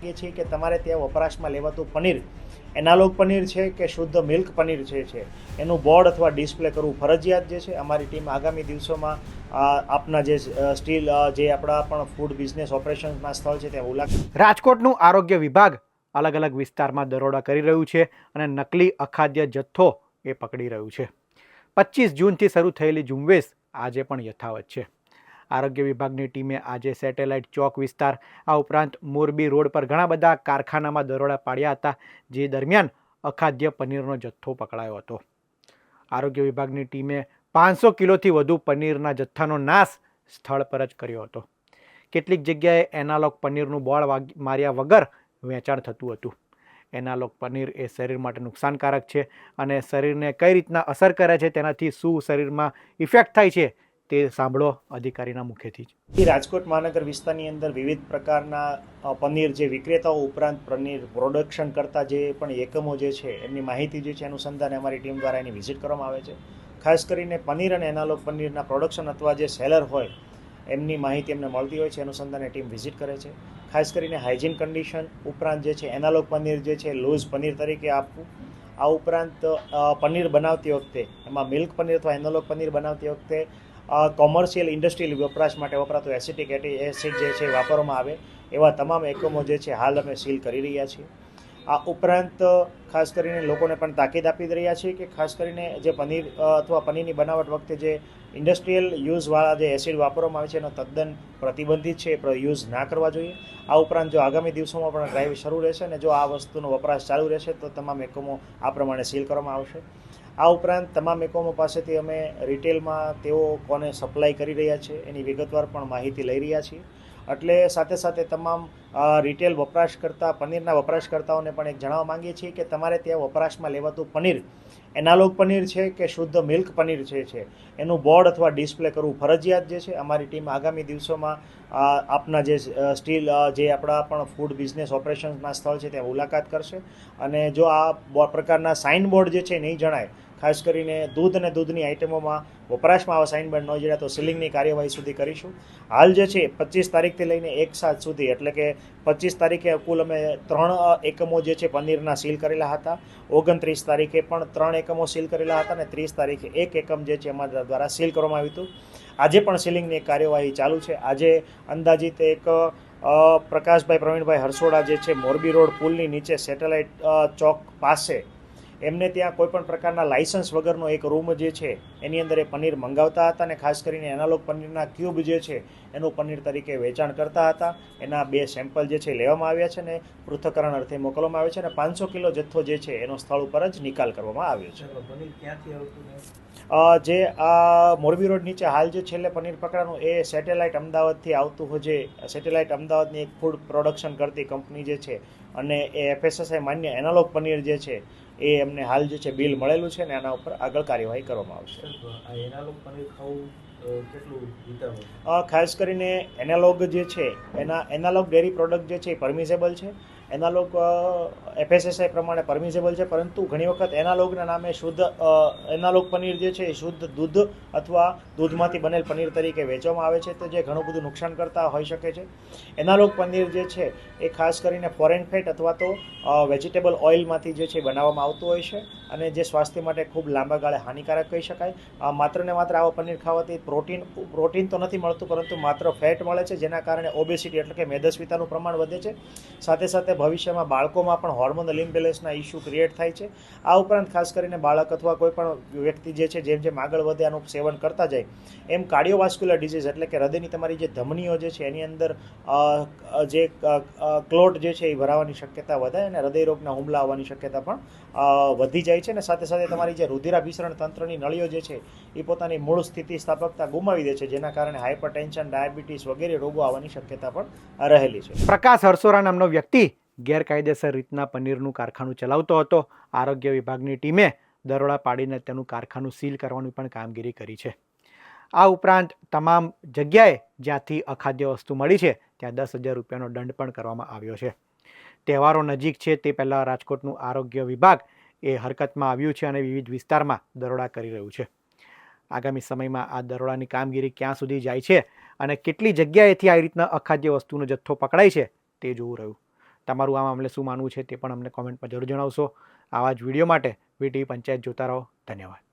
એ છે કે તમારે ત્યાં વપરાશમાં લેવાતું પનીર એનાલોગ પનીર છે કે શુદ્ધ મિલ્ક પનીર છે એનું બોર્ડ અથવા ડિસ્પ્લે કરવું ફરજિયાત જે છે. અમારી ટીમ આગામી દિવસોમાં આપના જે સ્ટીલ જે આપણા પણ ફૂડ બિઝનેસ ઓપરેશન્સના સ્થળ છે ત્યાં મુલાકાત. રાજકોટનું આરોગ્ય વિભાગ અલગ અલગ વિસ્તારમાં દરોડા કરી રહ્યું છે અને નકલી અખાદ્ય જથ્થો એ પકડી રહ્યું છે. 25 જૂનથી શરૂ થયેલી ઝુંબેશ આજે પણ યથાવત છે. આરોગ્ય વિભાગની ટીમે આજે સેટેલાઇટ ચોક વિસ્તાર, આ ઉપરાંત મોરબી રોડ પર ઘણા બધા કારખાનામાં દરોડા પાડ્યા હતા, જે દરમિયાન અખાદ્ય પનીરનો જથ્થો પકડાયો હતો. આરોગ્ય વિભાગની ટીમે 500 કિલોથી વધુ પનીરના જથ્થાનો નાશ સ્થળ પર જ કર્યો હતો. કેટલીક જગ્યાએ એનાલોગ પનીરનું બોર્ડ માર્યા વગર વેચાણ થતું હતું. એનાલોગ પનીર એ શરીર માટે નુકસાનકારક છે અને શરીરને કઈ રીતના અસર કરે છે, તેનાથી શું શરીરમાં ઇફેક્ટ થાય છે તે સાંભળો અધિકારીના મુખેથી જ. રાજકોટ મહાનગર વિસ્તારની અંદર વિવિધ પ્રકારના પનીર જે વિક્રેતાઓ ઉપરાંત પનીર પ્રોડક્શન કરતા જે પણ એકમો જે છે એમની માહિતી જે છે અનુસંધાને અમારી ટીમ દ્વારા એની વિઝિટ કરવામાં આવે છે. ખાસ કરીને પનીર અને એનાલોગ પનીરના પ્રોડક્શન અથવા જે સેલર હોય એમની માહિતી એમને મળતી હોય છે, અનુસંધાને ટીમ વિઝિટ કરે છે. ખાસ કરીને હાઇજીન કન્ડિશન ઉપરાંત જે છે એનાલોગ પનીર જે છે લૂઝ પનીર તરીકે આપવું. આ ઉપરાંત પનીર બનાવતી વખતે એમાં મિલ્ક પનીર અથવા એનાલોગ પનીર બનાવતી વખતે કોમર્શિયલ ઇન્ડસ્ટ્રીયલ વપરાશ માટે વપરાતું એસિટિક એસિડ જે છે વાપરવામાં આવે એવા તમામ એકમો જે છે હાલ અમે સીલ કરી રહ્યા છીએ. આ ઉપરાંત ખાસ કરીને લોકોને પણ તાકીદ આપી રહ્યા છીએ કે ખાસ કરીને જે પનીર અથવા પનીરની બનાવટ વખતે જે ઇન્ડસ્ટ્રીયલ યુઝવાળા જે એસિડ વાપરવામાં આવે છે એનો તદ્દન પ્રતિબંધિત છે, એ યુઝ ના કરવા જોઈએ. આ ઉપરાંત જો આગામી દિવસોમાં પણ ડ્રાઈવ શરૂ રહેશે અને જો આ વસ્તુનો વપરાશ ચાલુ રહેશે તો તમામ એકમો આ પ્રમાણે સીલ કરવામાં આવશે. આ ઉપરાંત તમામ એકમો પાસેથી અમે રિટેલમાં તેઓ કોને સપ્લાય કરી રહ્યા છે એની વિગતવાર પણ માહિતી લઈ રહ્યા છીએ. એટલે સાથે સાથે તમામ રિટેલ વપરાશકર્તા પનીરના વપરાશકર્તાઓને પણ એક જણાવવા માંગીએ છીએ કે તમારે ત્યાં વપરાશમાં લેવાતું પનીર એનાલોગ પનીર છે કે શુદ્ધ મિલ્ક પનીર છે એનું બોર્ડ અથવા ડિસ્પ્લે કરવું ફરજિયાત જે છે. અમારી ટીમ આગામી દિવસોમાં આપના જે સ્ટીલ જે આપણા પણ ફૂડ બિઝનેસ ઓપરેશન્સના સ્થળ છે ત્યાં મુલાકાત કરશે અને જો આ પ્રકારના સાઇન બોર્ડ જે છે નહીં જણાય, ખાસ કરીને દૂધ અને દૂધની આઇટમોમાં વપરાશમાં આવા સાઇનબોર્ડ ન જણાય તો સીલિંગની કાર્યવાહી સુધી કરીશું. હાલ જે છે 25 તારીખથી લઈને 1/7 સુધી એટલે કે 25 તારીખે કુલ અમે 3 એકમો જે છે પનીરના સીલ કરેલા હતા, 29 તારીખે પણ 3 એકમો સીલ કરેલા હતા અને 30 તારીખે 1 એકમ જે છે અમારા દ્વારા સીલ કરવામાં આવ્યું હતું. આજે પણ સીલિંગની એક કાર્યવાહી ચાલુ છે. આજે અંદાજિત એક પ્રકાશભાઈ પ્રવીણભાઈ હરસોડા જે છે મોરબી રોડ પુલની નીચે સેટેલાઇટ ચોક પાસે એમને ત્યાં કોઈપણ પ્રકારના લાયસન્સ વગરનો એક રૂમ જે છે એની અંદર એ પનીર મંગાવતા હતા અને ખાસ કરીને એનાલોગ પનીરના ક્યુબ જે છે એનું પનીર તરીકે વેચાણ કરતા હતા. એના 2 સેમ્પલ જે છે લેવામાં આવ્યા છે અને પૃથ્થકરણ અર્થે મોકલવામાં આવે છે અને 500 કિલો જથ્થો જે છે એનો સ્થળ ઉપર જ નિકાલ કરવામાં આવ્યો છે. પનીર ક્યાંથી આવતું? જે આ મોરબી રોડ નીચે હાલ જે છેલ્લે પનીર પકડાનું એ સેટેલાઇટ અમદાવાદથી આવતું હોય, જે સેટેલાઇટ અમદાવાદની એક ફૂડ પ્રોડક્શન કરતી કંપની જે છે અને એ એફએસએસઆઈ માન્ય એનાલોગ પનીર જે છે એ એમને હાલ જે છે બિલ મળેલું છે અને આના ઉપર આગળ કાર્યવાહી કરવામાં આવશે. આ એનાલોગ પનીર ખાવું કેટલું હિતાવહ? ખાસ કરીને એનાલોગ જે છે એના એનાલોગ ડેરી પ્રોડક્ટ જે છે એ પરમિઝેબલ છે. એનાલોગ એફએસએસઆઈ પ્રમાણે પરમિઝેબલ છે, પરંતુ ઘણી વખત એનાલોગના નામે શુદ્ધ એનાલોગ પનીર જે છે એ શુદ્ધ દૂધ અથવા દૂધમાંથી બનેલ પનીર તરીકે વેચવામાં આવે છે, તો જે ઘણું બધું નુકસાન કરતા હોઈ શકે છે. એનાલોગ પનીર જે છે એ ખાસ કરીને ફોરેન ફેટ અથવા તો વેજીટેબલ ઓઇલમાંથી જે છે બનાવવામાં આવતું હોય છે અને જે સ્વાસ્થ્ય માટે ખૂબ લાંબા ગાળે હાનિકારક કહી શકાય. માત્ર ને માત્ર આવા પનીર ખાવાથી પ્રોટીન તો નથી મળતું, પરંતુ માત્ર ફેટ મળે છે, જેના કારણે ઓબેસિટી એટલે કે મેદસ્વીતાનું પ્રમાણ વધે છે. સાથે સાથે ભવિષ્યમાં બાળકોમાં પણ હોર્મોનલ ઇમ્બેલેન્સના ઇસ્યુ ક્રિએટ થાય છે. આ ઉપરાંત ખાસ કરીને બાળક અથવા કોઈ પણ વ્યક્તિ જે છે જેમ જેમ આગળ વધે આનું સેવન કરતા જાય એમ કાર્ડિયોવાસ્ક્યુલર ડિઝીઝ એટલે કે હૃદયની તમારી જે ધમનીઓ જે છે એની અંદર જે ક્લોટ જે છે એ ભરાવાની શક્યતા વધે અને હૃદયરોગના હુમલા આવવાની શક્યતા પણ વધી જાય છે અને સાથે સાથે તમારી જે રુધિરાભિસરણ તંત્રની નળીઓ જે છે એ પોતાની મૂળ સ્થિતિસ્થાપકતા ગુમાવી દે છે, જેના કારણે હાઇપરટેન્શન, ડાયાબિટીસ વગેરે રોગો આવવાની શક્યતા પણ રહેલી છે. પ્રકાશ હરસોરા નામનો વ્યક્તિ ગેરકાયદેસર રીતના પનીરનું કારખાનું ચલાવતો હતો. આરોગ્ય વિભાગની ટીમે દરોડા પાડીને તેનું કારખાનું સીલ કરવાની પણ કામગીરી કરી છે. આ ઉપરાંત તમામ જગ્યાએ જ્યાંથી અખાદ્ય વસ્તુ મળી છે ત્યાં 10,000 રૂપિયાનો દંડ પણ કરવામાં આવ્યો છે. તહેવારો નજીક છે તે પહેલાં રાજકોટનું આરોગ્ય વિભાગ એ હરકતમાં આવ્યું છે અને વિવિધ વિસ્તારમાં દરોડા કરી રહ્યું છે. આગામી સમયમાં આ દરોડાની કામગીરી ક્યાં સુધી જાય છે અને કેટલી જગ્યાએથી આ રીતના અખાદ્ય વસ્તુનો જથ્થો પકડાય છે તે જોવું રહ્યું. તમારું આ મામલે શું માનવું છે તે પણ અમને કોમેન્ટમાં જરૂર જણાવશો. આવા જ વિડીયો માટે વીટીવી પંચાયત જોતા રહો. ધન્યવાદ.